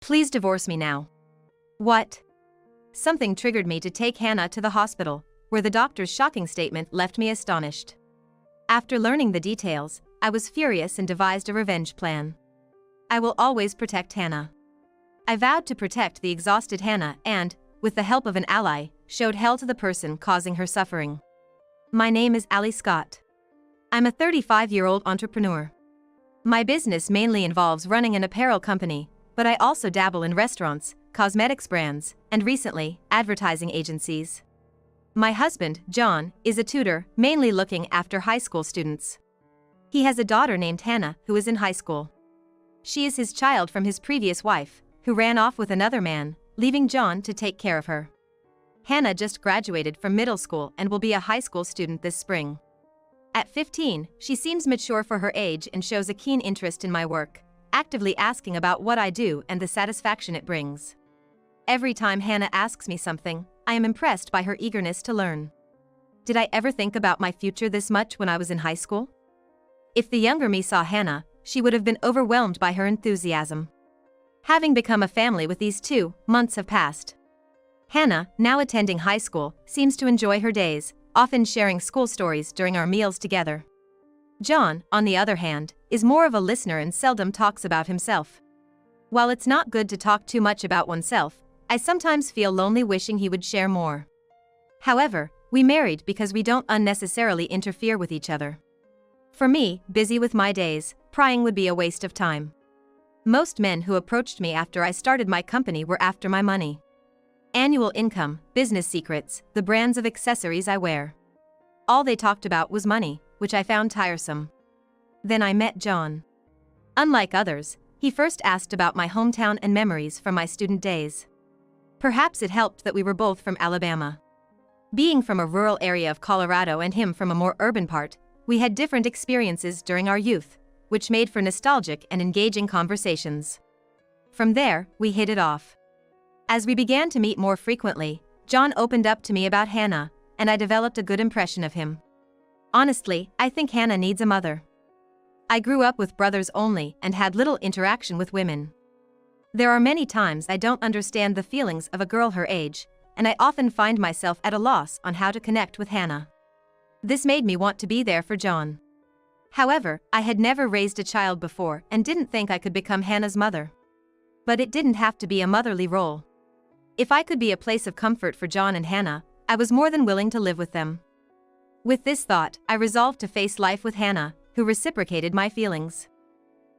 Please divorce me now. What? Something triggered me to take Hannah to the hospital, where the doctor's shocking statement left me astonished. After learning the details, I was furious and devised a revenge plan. I will always protect Hannah. I vowed to protect the exhausted Hannah and, with the help of an ally, showed hell to the person causing her suffering. My name is Allie Scott. I'm a 35-year-old entrepreneur. My business mainly involves running an apparel company, but I also dabble in restaurants, cosmetics brands, and recently, advertising agencies. My husband, John, is a tutor, mainly looking after high school students. He has a daughter named Hannah who is in high school. She is his child from his previous wife, who ran off with another man, leaving John to take care of her. Hannah just graduated from middle school and will be a high school student this spring. At 15, she seems mature for her age and shows a keen interest in my work, actively asking about what I do and the satisfaction it brings. Every time Hannah asks me something, I am impressed by her eagerness to learn. Did I ever think about my future this much when I was in high school? If the younger me saw Hannah, she would have been overwhelmed by her enthusiasm. Having become a family with these 2 months have passed. Hannah, now attending high school, seems to enjoy her days, often sharing school stories during our meals together. John, on the other hand, is more of a listener and seldom talks about himself. While it's not good to talk too much about oneself, I sometimes feel lonely wishing he would share more. However, we married because we don't unnecessarily interfere with each other. For me, busy with my days, prying would be a waste of time. Most men who approached me after I started my company were after my money. Annual income, business secrets, the brands of accessories I wear. All they talked about was money, which I found tiresome. Then I met John. Unlike others, he first asked about my hometown and memories from my student days. Perhaps it helped that we were both from Alabama. Being from a rural area of Colorado and him from a more urban part, we had different experiences during our youth, which made for nostalgic and engaging conversations. From there, we hit it off. As we began to meet more frequently, John opened up to me about Hannah, and I developed a good impression of him. Honestly, I think Hannah needs a mother. I grew up with brothers only and had little interaction with women. There are many times I don't understand the feelings of a girl her age, and I often find myself at a loss on how to connect with Hannah. This made me want to be there for John. However, I had never raised a child before and didn't think I could become Hannah's mother. But it didn't have to be a motherly role. If I could be a place of comfort for John and Hannah, I was more than willing to live with them. With this thought, I resolved to face life with Hannah, who reciprocated my feelings.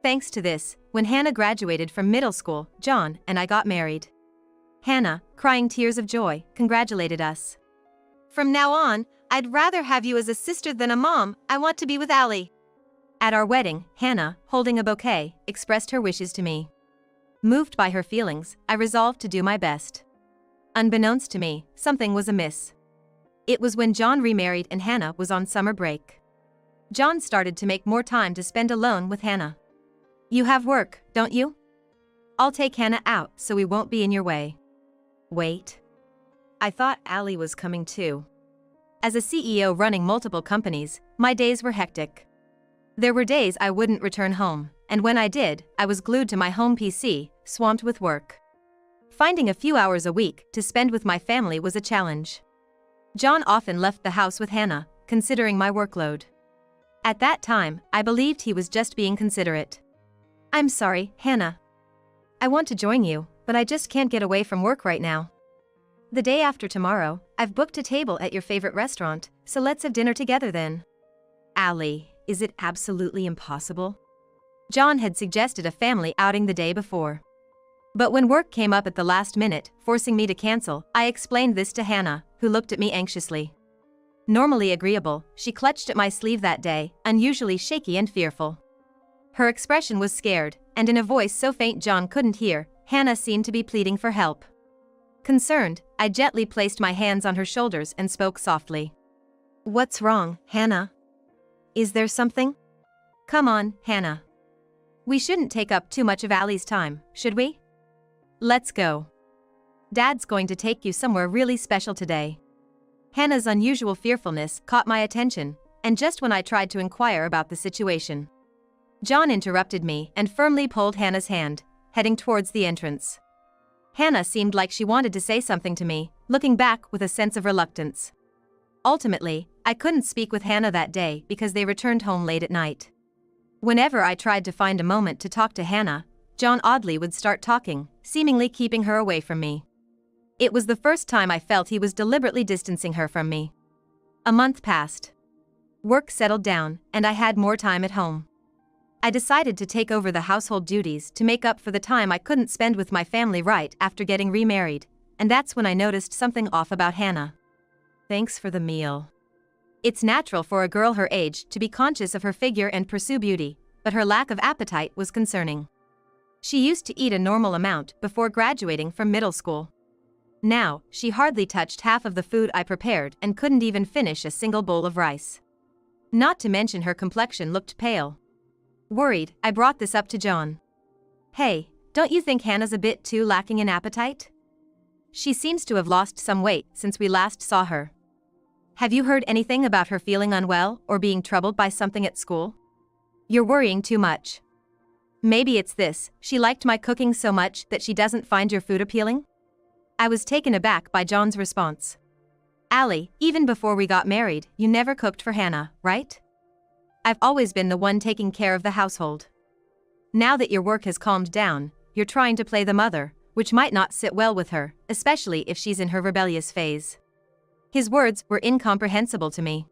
Thanks to this, when Hannah graduated from middle school, John and I got married. Hannah, crying tears of joy, congratulated us. "From now on, I'd rather have you as a sister than a mom. I want to be with Allie." At our wedding, Hannah, holding a bouquet, expressed her wishes to me. Moved by her feelings, I resolved to do my best. Unbeknownst to me, something was amiss. It was when John remarried and Hannah was on summer break. John started to make more time to spend alone with Hannah. "You have work, don't you? I'll take Hannah out so we won't be in your way." Wait. I thought Allie was coming too. As a CEO running multiple companies, my days were hectic. There were days I wouldn't return home, and when I did, I was glued to my home PC, swamped with work. Finding a few hours a week to spend with my family was a challenge. John often left the house with Hannah, considering my workload. At that time, I believed he was just being considerate. "I'm sorry, Hannah. I want to join you, but I just can't get away from work right now. The day after tomorrow, I've booked a table at your favorite restaurant, so let's have dinner together then." Allie, is it absolutely impossible? John had suggested a family outing the day before. But when work came up at the last minute, forcing me to cancel, I explained this to Hannah, who looked at me anxiously. Normally agreeable, she clutched at my sleeve that day, unusually shaky and fearful. Her expression was scared, and in a voice so faint John couldn't hear, Hannah seemed to be pleading for help. Concerned, I gently placed my hands on her shoulders and spoke softly. "What's wrong, Hannah? Is there something? Come on, Hannah. We shouldn't take up too much of Allie's time, should we? Let's go. Dad's going to take you somewhere really special today." Hannah's unusual fearfulness caught my attention, and just when I tried to inquire about the situation, John interrupted me and firmly pulled Hannah's hand, heading towards the entrance. Hannah seemed like she wanted to say something to me, looking back with a sense of reluctance. Ultimately, I couldn't speak with Hannah that day because they returned home late at night. Whenever I tried to find a moment to talk to Hannah, John oddly would start talking, seemingly keeping her away from me. It was the first time I felt he was deliberately distancing her from me. A month passed. Work settled down, and I had more time at home. I decided to take over the household duties to make up for the time I couldn't spend with my family right after getting remarried, and that's when I noticed something off about Hannah. Thanks for the meal. It's natural for a girl her age to be conscious of her figure and pursue beauty, but her lack of appetite was concerning. She used to eat a normal amount before graduating from middle school. Now, she hardly touched half of the food I prepared and couldn't even finish a single bowl of rice. Not to mention her complexion looked pale. Worried, I brought this up to John. Hey, don't you think Hannah's a bit too lacking in appetite? She seems to have lost some weight since we last saw her. Have you heard anything about her feeling unwell or being troubled by something at school? You're worrying too much. Maybe it's this: she liked my cooking so much that she doesn't find your food appealing? I was taken aback by John's response. Allie, even before we got married, you never cooked for Hannah, right? I've always been the one taking care of the household. Now that your work has calmed down, you're trying to play the mother, which might not sit well with her, especially if she's in her rebellious phase. His words were incomprehensible to me.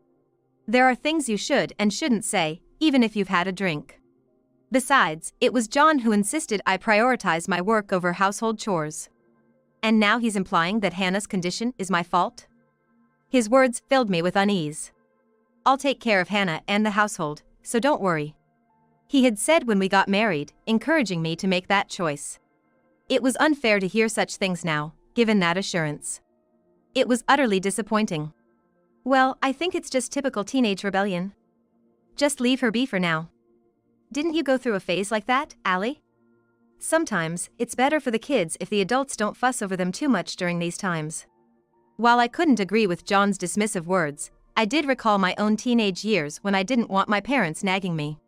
There are things you should and shouldn't say, even if you've had a drink. Besides, it was John who insisted I prioritize my work over household chores. And now he's implying that Hannah's condition is my fault? His words filled me with unease. I'll take care of Hannah and the household, so don't worry. He had said when we got married, encouraging me to make that choice. It was unfair to hear such things now, given that assurance. It was utterly disappointing. Well, I think it's just typical teenage rebellion. Just leave her be for now. Didn't you go through a phase like that, Allie? Sometimes, it's better for the kids if the adults don't fuss over them too much during these times. While I couldn't agree with John's dismissive words, I did recall my own teenage years when I didn't want my parents nagging me.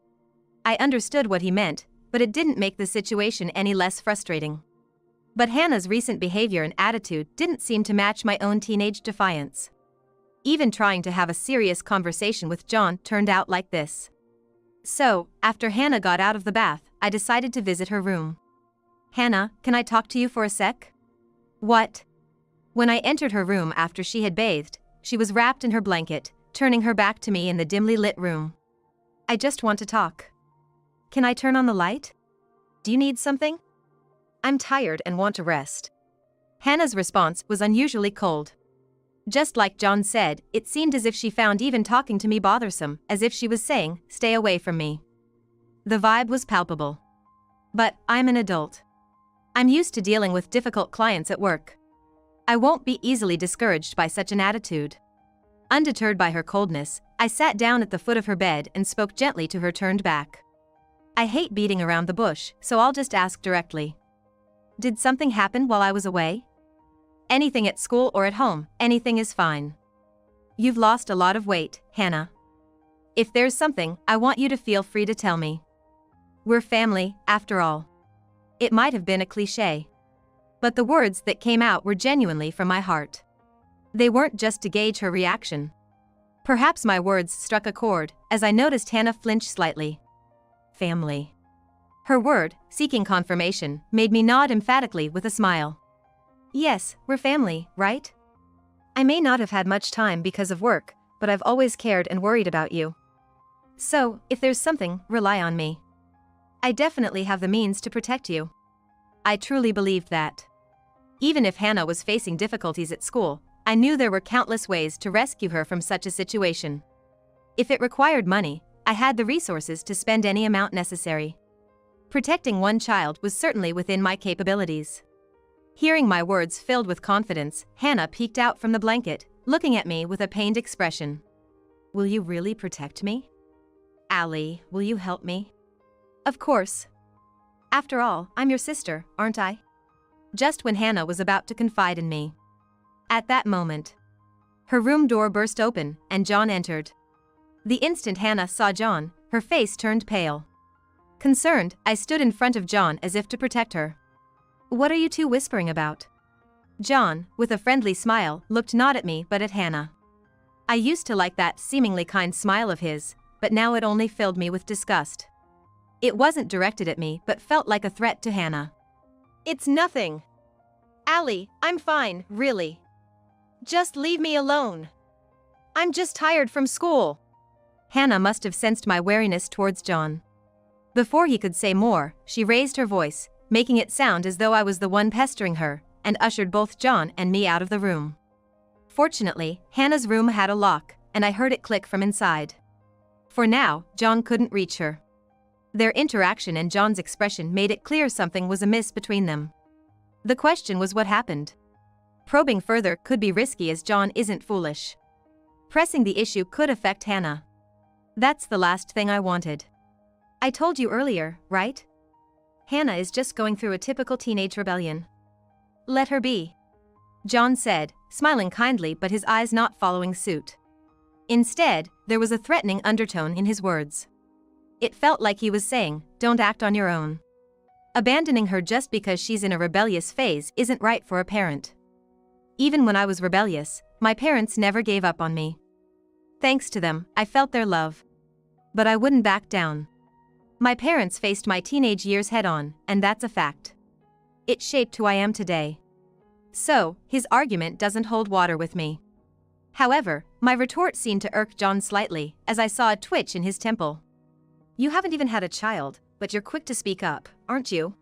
I understood what he meant, but it didn't make the situation any less frustrating. But Hannah's recent behavior and attitude didn't seem to match my own teenage defiance. Even trying to have a serious conversation with John turned out like this. So, after Hannah got out of the bath, I decided to visit her room. Hannah, can I talk to you for a sec? What? When I entered her room after she had bathed, she was wrapped in her blanket, turning her back to me in the dimly lit room. I just want to talk. Can I turn on the light? Do you need something? I'm tired and want to rest. Hannah's response was unusually cold. Just like John said, it seemed as if she found even talking to me bothersome, as if she was saying, stay away from me. The vibe was palpable. But I'm an adult. I'm used to dealing with difficult clients at work. I won't be easily discouraged by such an attitude. Undeterred by her coldness, I sat down at the foot of her bed and spoke gently to her turned back. I hate beating around the bush, so I'll just ask directly. Did something happen while I was away? Anything at school or at home, anything is fine. You've lost a lot of weight, Hannah. If there's something, I want you to feel free to tell me. We're family, after all. It might have been a cliché. But the words that came out were genuinely from my heart. They weren't just to gauge her reaction. Perhaps my words struck a chord, as I noticed Hannah flinch slightly. Family. Her word, seeking confirmation, made me nod emphatically with a smile. Yes, we're family, right? I may not have had much time because of work, but I've always cared and worried about you. So, if there's something, rely on me. I definitely have the means to protect you. I truly believed that. Even if Hannah was facing difficulties at school, I knew there were countless ways to rescue her from such a situation. If it required money, I had the resources to spend any amount necessary. Protecting one child was certainly within my capabilities. Hearing my words filled with confidence, Hannah peeked out from the blanket, looking at me with a pained expression. Will you really protect me? Allie, will you help me? Of course. After all, I'm your sister, aren't I? Just when Hannah was about to confide in me. At that moment, her room door burst open, and John entered. The instant Hannah saw John, her face turned pale. Concerned, I stood in front of John as if to protect her. "What are you two whispering about?" John, with a friendly smile, looked not at me but at Hannah. I used to like that seemingly kind smile of his, but now it only filled me with disgust. It wasn't directed at me but felt like a threat to Hannah. "It's nothing. Allie, I'm fine, really. Just leave me alone. I'm just tired from school." Hannah must have sensed my wariness towards John. Before he could say more, she raised her voice, making it sound as though I was the one pestering her, and ushered both John and me out of the room. Fortunately, Hannah's room had a lock, and I heard it click from inside. For now, John couldn't reach her. Their interaction and John's expression made it clear something was amiss between them. The question was what happened. Probing further could be risky as John isn't foolish. Pressing the issue could affect Hannah. That's the last thing I wanted. "I told you earlier, right? Hannah is just going through a typical teenage rebellion. Let her be," John said, smiling kindly but his eyes not following suit. Instead, there was a threatening undertone in his words. It felt like he was saying, "Don't act on your own. Abandoning her just because she's in a rebellious phase isn't right for a parent." Even when I was rebellious, my parents never gave up on me. Thanks to them, I felt their love. But I wouldn't back down. My parents faced my teenage years head-on, and that's a fact. It shaped who I am today. So, his argument doesn't hold water with me. However, my retort seemed to irk John slightly, as I saw a twitch in his temple. "You haven't even had a child, but you're quick to speak up, aren't you?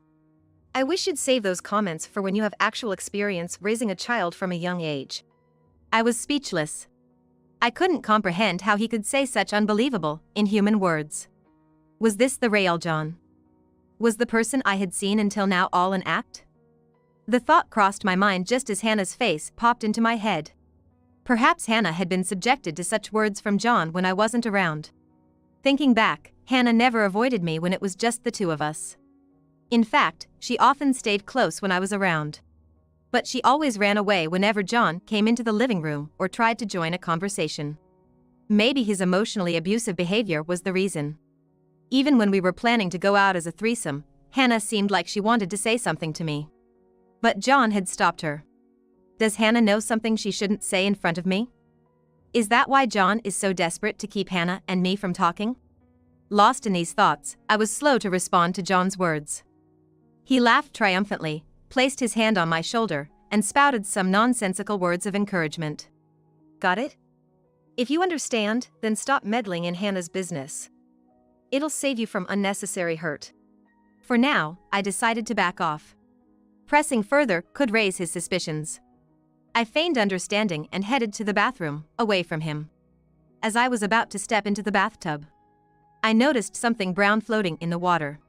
I wish you'd save those comments for when you have actual experience raising a child from a young age." I was speechless. I couldn't comprehend how he could say such unbelievable, inhuman words. Was this the real John? Was the person I had seen until now all an act? The thought crossed my mind just as Hannah's face popped into my head. Perhaps Hannah had been subjected to such words from John when I wasn't around. Thinking back, Hannah never avoided me when it was just the two of us. In fact, she often stayed close when I was around. But she always ran away whenever John came into the living room or tried to join a conversation. Maybe his emotionally abusive behavior was the reason. Even when we were planning to go out as a threesome, Hannah seemed like she wanted to say something to me. But John had stopped her. Does Hannah know something she shouldn't say in front of me? Is that why John is so desperate to keep Hannah and me from talking? Lost in these thoughts, I was slow to respond to John's words. He laughed triumphantly, placed his hand on my shoulder, and spouted some nonsensical words of encouragement. "Got it? If you understand, then stop meddling in Hannah's business. It'll save you from unnecessary hurt." For now, I decided to back off. Pressing further could raise his suspicions. I feigned understanding and headed to the bathroom, away from him. As I was about to step into the bathtub, I noticed something brown floating in the water.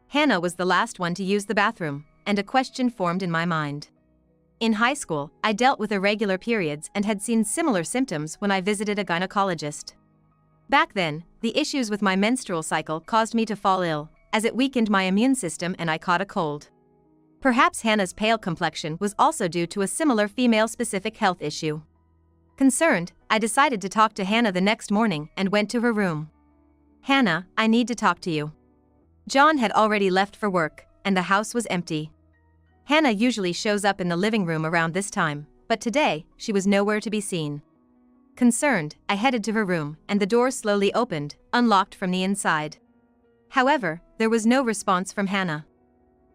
Hannah was the last one to use the bathroom, and a question formed in my mind. In high school, I dealt with irregular periods and had seen similar symptoms when I visited a gynecologist. Back then, the issues with my menstrual cycle caused me to fall ill, as it weakened my immune system and I caught a cold. Perhaps Hannah's pale complexion was also due to a similar female-specific health issue. Concerned, I decided to talk to Hannah the next morning and went to her room. "Hannah, I need to talk to you." John had already left for work, and the house was empty. Hannah usually shows up in the living room around this time, but today, she was nowhere to be seen. Concerned, I headed to her room, and the door slowly opened, unlocked from the inside. However, there was no response from Hannah.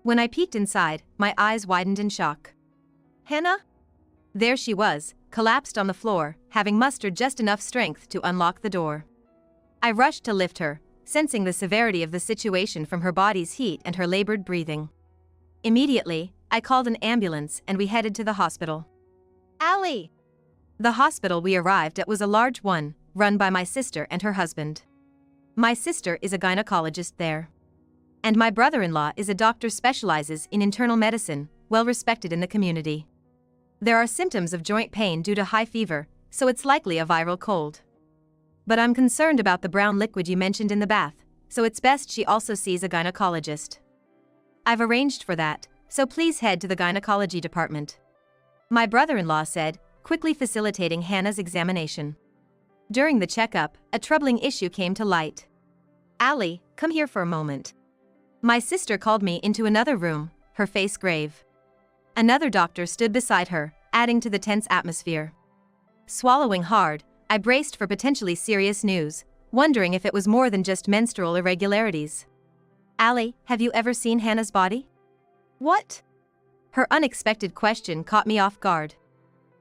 When I peeked inside, my eyes widened in shock. "Hannah?" There she was, collapsed on the floor, having mustered just enough strength to unlock the door. I rushed to lift her, sensing the severity of the situation from her body's heat and her labored breathing. Immediately, I called an ambulance and we headed to the hospital. "Allie!" The hospital we arrived at was a large one, run by my sister and her husband. My sister is a gynecologist there. And my brother-in-law is a doctor specializes in internal medicine, well respected in the community. There are symptoms of joint pain due to high fever, so it's likely a viral cold. But I'm concerned about the brown liquid you mentioned in the bath, so it's best she also sees a gynecologist. I've arranged for that, so please head to the gynecology department," my brother-in-law said, quickly facilitating Hannah's examination. During the checkup, a troubling issue came to light. Allie, come here for a moment. My sister called me into another room, her face grave. Another doctor stood beside her, adding to the tense atmosphere. Swallowing hard, I braced for potentially serious news, wondering if it was more than just menstrual irregularities. Allie, have you ever seen Hannah's body? What? Her unexpected question caught me off guard.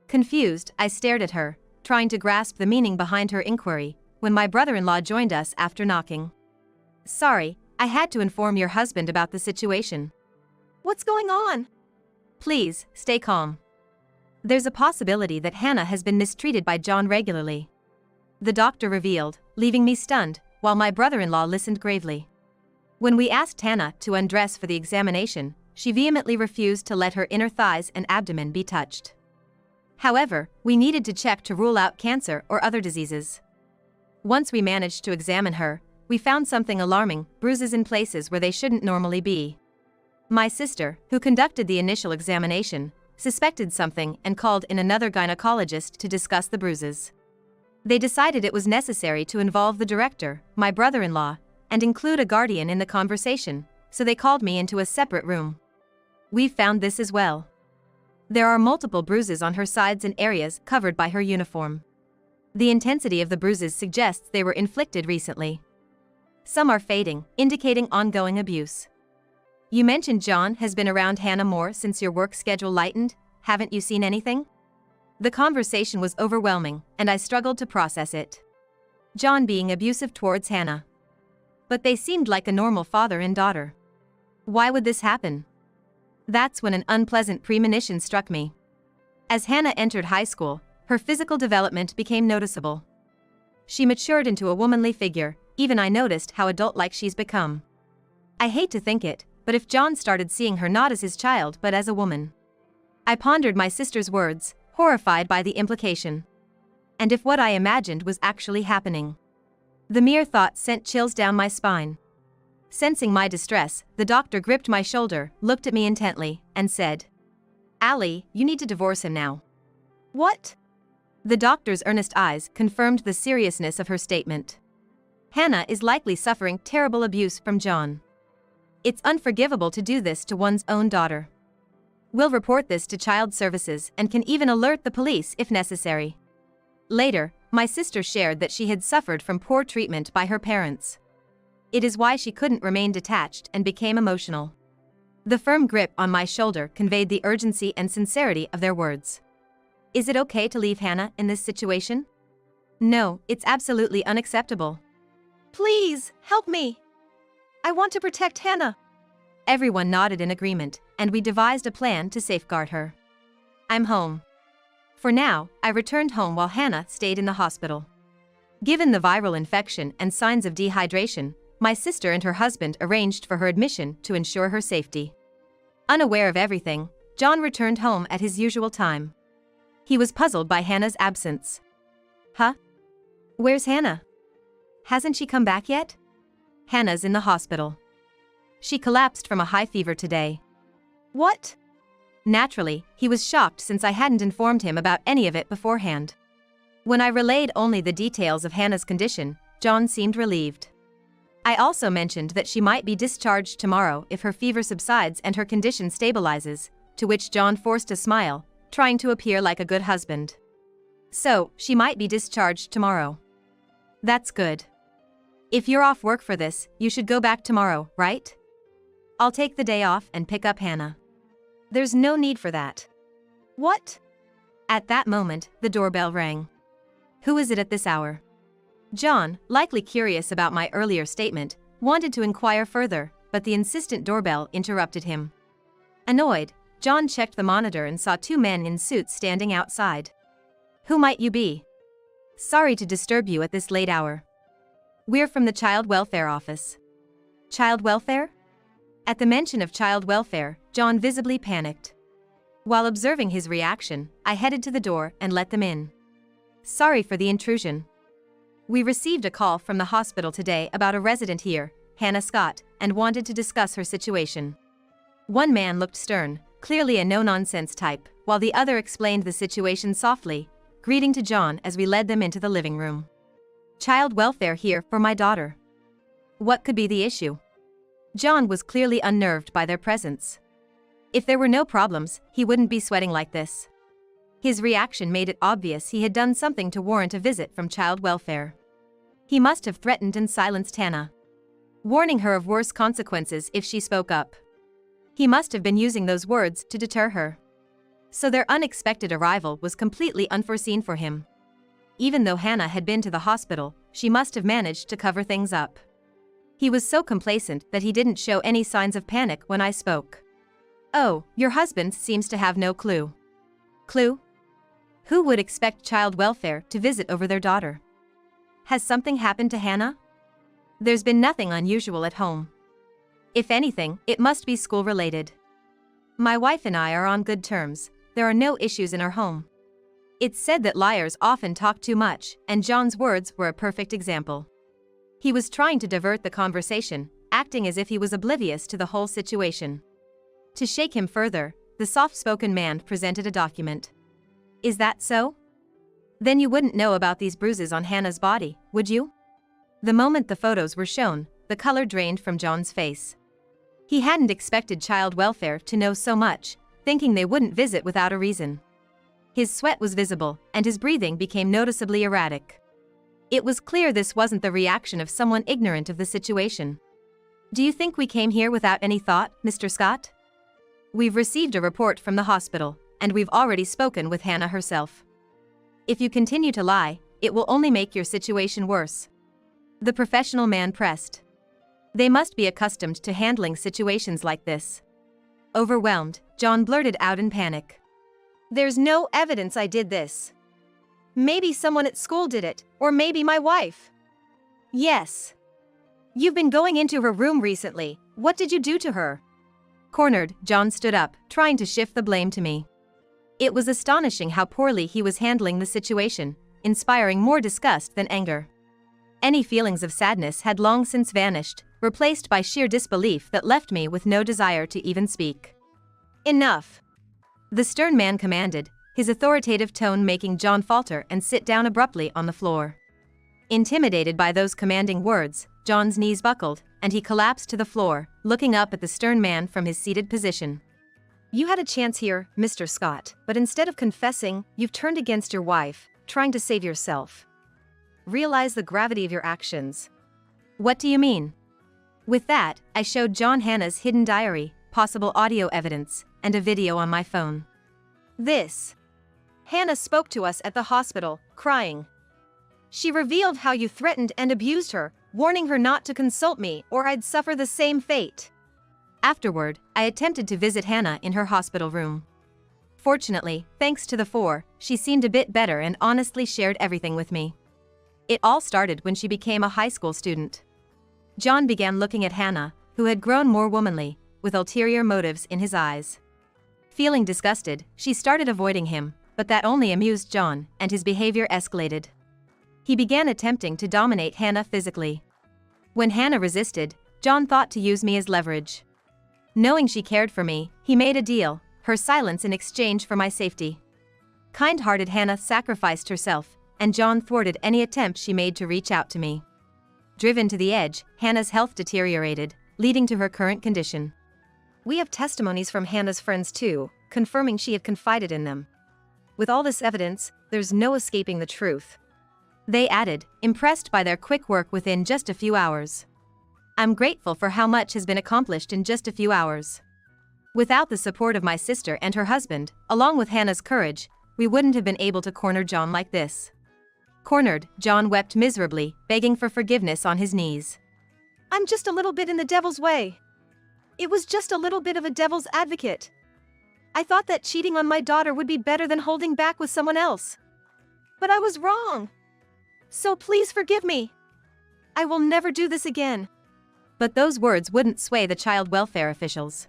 Confused, I stared at her, trying to grasp the meaning behind her inquiry, when my brother-in-law joined us after knocking. Sorry, I had to inform your husband about the situation. What's going on? Please, stay calm. There's a possibility that Hannah has been mistreated by John regularly. The doctor revealed, leaving me stunned, while my brother-in-law listened gravely. When we asked Hannah to undress for the examination, she vehemently refused to let her inner thighs and abdomen be touched. However, we needed to check to rule out cancer or other diseases. Once we managed to examine her, we found something alarming: bruises in places where they shouldn't normally be. My sister, who conducted the initial examination, suspected something and called in another gynecologist to discuss the bruises. They decided it was necessary to involve the director, my brother-in-law, and include a guardian in the conversation, so they called me into a separate room. We found this as well. There are multiple bruises on her sides and areas covered by her uniform. The intensity of the bruises suggests they were inflicted recently. Some are fading, indicating ongoing abuse. You mentioned John has been around Hannah more since your work schedule lightened. Haven't you seen anything? The conversation was overwhelming, and I struggled to process it. John being abusive towards Hannah. But they seemed like a normal father and daughter. Why would this happen? That's when an unpleasant premonition struck me. As Hannah entered high school, her physical development became noticeable. She matured into a womanly figure. Even I noticed how adult-like she's become. I hate to think it, but if John started seeing her not as his child but as a woman? I pondered my sister's words, horrified by the implication. And if what I imagined was actually happening? The mere thought sent chills down my spine. Sensing my distress, the doctor gripped my shoulder, looked at me intently, and said, Allie, you need to divorce him now. What? The doctor's earnest eyes confirmed the seriousness of her statement. Hannah is likely suffering terrible abuse from John. It's unforgivable to do this to one's own daughter. We'll report this to Child Services and can even alert the police if necessary. Later, my sister shared that she had suffered from poor treatment by her parents. It is why she couldn't remain detached and became emotional. The firm grip on my shoulder conveyed the urgency and sincerity of their words. Is it okay to leave Hannah in this situation? No, it's absolutely unacceptable. Please, help me. I want to protect Hannah. Everyone nodded in agreement, and we devised a plan to safeguard her. I'm home. For now, I returned home while Hannah stayed in the hospital. Given the viral infection and signs of dehydration, my sister and her husband arranged for her admission to ensure her safety. Unaware of everything, John returned home at his usual time. He was puzzled by Hannah's absence. Huh? Where's Hannah? Hasn't she come back yet? Hannah's in the hospital. She collapsed from a high fever today. What? Naturally, he was shocked since I hadn't informed him about any of it beforehand. When I relayed only the details of Hannah's condition, John seemed relieved. I also mentioned that she might be discharged tomorrow if her fever subsides and her condition stabilizes, to which John forced a smile, trying to appear like a good husband. So, she might be discharged tomorrow. That's good. If you're off work for this, you should go back tomorrow, right? I'll take the day off and pick up Hannah. There's no need for that. What? At that moment, the doorbell rang. Who is it at this hour? John, likely curious about my earlier statement, wanted to inquire further, but the insistent doorbell interrupted him. Annoyed, John checked the monitor and saw two men in suits standing outside. Who might you be? Sorry to disturb you at this late hour. We're from the Child Welfare Office. Child Welfare? At the mention of child welfare, John visibly panicked. While observing his reaction, I headed to the door and let them in. Sorry for the intrusion. We received a call from the hospital today about a resident here, Hannah Scott, and wanted to discuss her situation. One man looked stern, clearly a no-nonsense type, while the other explained the situation softly, greeting to John as we led them into the living room. Child welfare here for my daughter. What could be the issue? John was clearly unnerved by their presence. If there were no problems, he wouldn't be sweating like this. His reaction made it obvious he had done something to warrant a visit from child welfare. He must have threatened and silenced Hannah, warning her of worse consequences if she spoke up. He must have been using those words to deter her. So their unexpected arrival was completely unforeseen for him. Even though Hannah had been to the hospital, she must have managed to cover things up. He was so complacent that he didn't show any signs of panic when I spoke. "Oh, your husband seems to have no clue." Clue? Who would expect child welfare to visit over their daughter? Has something happened to Hannah? There's been nothing unusual at home. If anything, it must be school-related. My wife and I are on good terms. There are no issues in our home. It's said that liars often talk too much, and John's words were a perfect example. He was trying to divert the conversation, acting as if he was oblivious to the whole situation. To shake him further, the soft-spoken man presented a document. "Is that so? Then you wouldn't know about these bruises on Hannah's body, would you?" The moment the photos were shown, the color drained from John's face. He hadn't expected child welfare to know so much, thinking they wouldn't visit without a reason. His sweat was visible, and his breathing became noticeably erratic. It was clear this wasn't the reaction of someone ignorant of the situation. "Do you think we came here without any thought, Mr. Scott? We've received a report from the hospital, and we've already spoken with Hannah herself. If you continue to lie, it will only make your situation worse." The professional man pressed. They must be accustomed to handling situations like this. Overwhelmed, John blurted out in panic. "There's no evidence I did this. Maybe someone at school did it, or maybe my wife." "Yes. You've been going into her room recently. What did you do to her?" Cornered, John stood up, trying to shift the blame to me. It was astonishing how poorly he was handling the situation, inspiring more disgust than anger. Any feelings of sadness had long since vanished, replaced by sheer disbelief that left me with no desire to even speak. "Enough!" the stern man commanded, his authoritative tone making John falter and sit down abruptly on the floor. Intimidated by those commanding words, John's knees buckled, and he collapsed to the floor, looking up at the stern man from his seated position. "You had a chance here, Mr. Scott, but instead of confessing, you've turned against your wife, trying to save yourself. Realize the gravity of your actions." "What do you mean?" With that, I showed John Hannah's hidden diary, possible audio evidence, and a video on my phone. "This. Hannah spoke to us at the hospital, crying. She revealed how you threatened and abused her, warning her not to consult me or I'd suffer the same fate." Afterward, I attempted to visit Hannah in her hospital room. Fortunately, thanks to the four, she seemed a bit better and honestly shared everything with me. It all started when she became a high school student. John began looking at Hannah, who had grown more womanly, with ulterior motives in his eyes. Feeling disgusted, she started avoiding him, but that only amused John, and his behavior escalated. He began attempting to dominate Hannah physically. When Hannah resisted, John thought to use me as leverage. Knowing she cared for me, he made a deal, her silence in exchange for my safety. Kind-hearted Hannah sacrificed herself, and John thwarted any attempt she made to reach out to me. Driven to the edge, Hannah's health deteriorated, leading to her current condition. We have testimonies from Hannah's friends too, confirming she had confided in them. With all this evidence, there's no escaping the truth. They added, impressed by their quick work within just a few hours. I'm grateful for how much has been accomplished in just a few hours. Without the support of my sister and her husband, along with Hannah's courage, we wouldn't have been able to corner John like this. Cornered, John wept miserably, begging for forgiveness on his knees. I'm just a little bit in the devil's way. It was just a little bit of a devil's advocate. I thought that cheating on my daughter would be better than holding back with someone else. But I was wrong. So please forgive me. I will never do this again. But those words wouldn't sway the child welfare officials.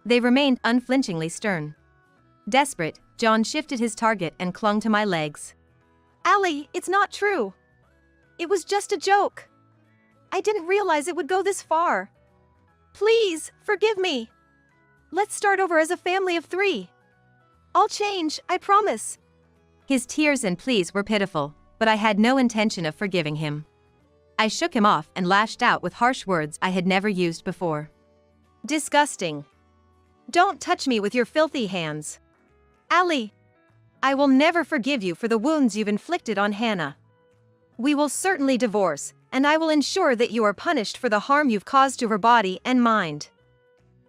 They remained unflinchingly stern. Desperate, John shifted his target and clung to my legs. Allie, it's not true. It was just a joke. I didn't realize it would go this far. Please, forgive me. Let's start over as a family of 3. I'll change, I promise. His tears and pleas were pitiful, but I had no intention of forgiving him. I shook him off and lashed out with harsh words I had never used before. Disgusting. Don't touch me with your filthy hands. Ali, I will never forgive you for the wounds you've inflicted on Hannah. We will certainly divorce, and I will ensure that you are punished for the harm you've caused to her body and mind.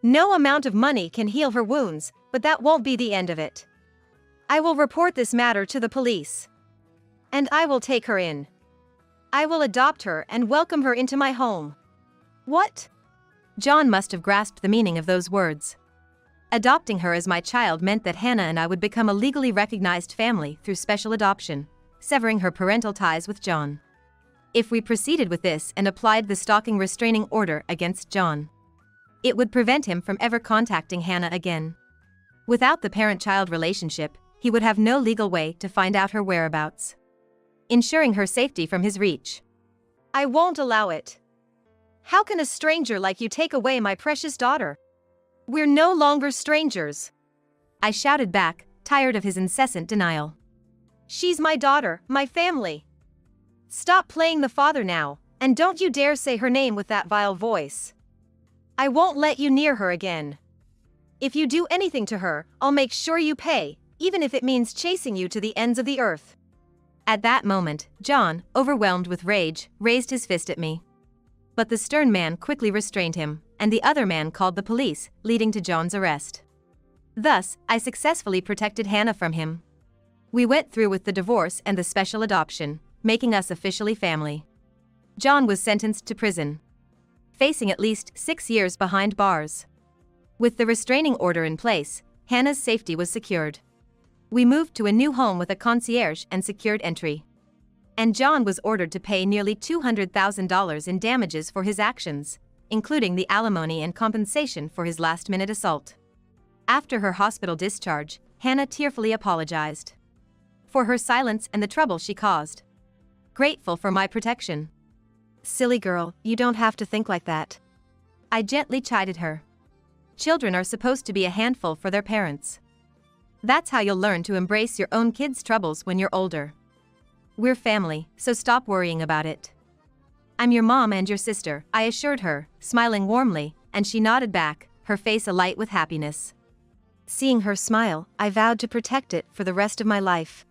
No amount of money can heal her wounds, but that won't be the end of it. I will report this matter to the police. And I will take her in. I will adopt her and welcome her into my home. What? John must have grasped the meaning of those words. Adopting her as my child meant that Hannah and I would become a legally recognized family through special adoption, severing her parental ties with John. If we proceeded with this and applied the stalking restraining order against John, it would prevent him from ever contacting Hannah again. Without the parent-child relationship, he would have no legal way to find out her whereabouts, ensuring her safety from his reach. I won't allow it. How can a stranger like you take away my precious daughter? We're no longer strangers, I shouted back, tired of his incessant denial. She's my daughter, my family. Stop playing the father now, and don't you dare say her name with that vile voice. I won't let you near her again. If you do anything to her, I'll make sure you pay, even if it means chasing you to the ends of the earth. At that moment, John, overwhelmed with rage, raised his fist at me. But the stern man quickly restrained him, and the other man called the police, leading to John's arrest. Thus, I successfully protected Hannah from him. We went through with the divorce and the special adoption, making us officially family. John was sentenced to prison, facing at least 6 years behind bars. With the restraining order in place, Hannah's safety was secured. We moved to a new home with a concierge and secured entry. And John was ordered to pay nearly $200,000 in damages for his actions, including the alimony and compensation for his last-minute assault. After her hospital discharge, Hannah tearfully apologized for her silence and the trouble she caused. Grateful for my protection. Silly girl, you don't have to think like that. I gently chided her. Children are supposed to be a handful for their parents. That's how you'll learn to embrace your own kids' troubles when you're older. We're family, so stop worrying about it. I'm your mom and your sister, I assured her, smiling warmly, and she nodded back, her face alight with happiness. Seeing her smile, I vowed to protect it for the rest of my life.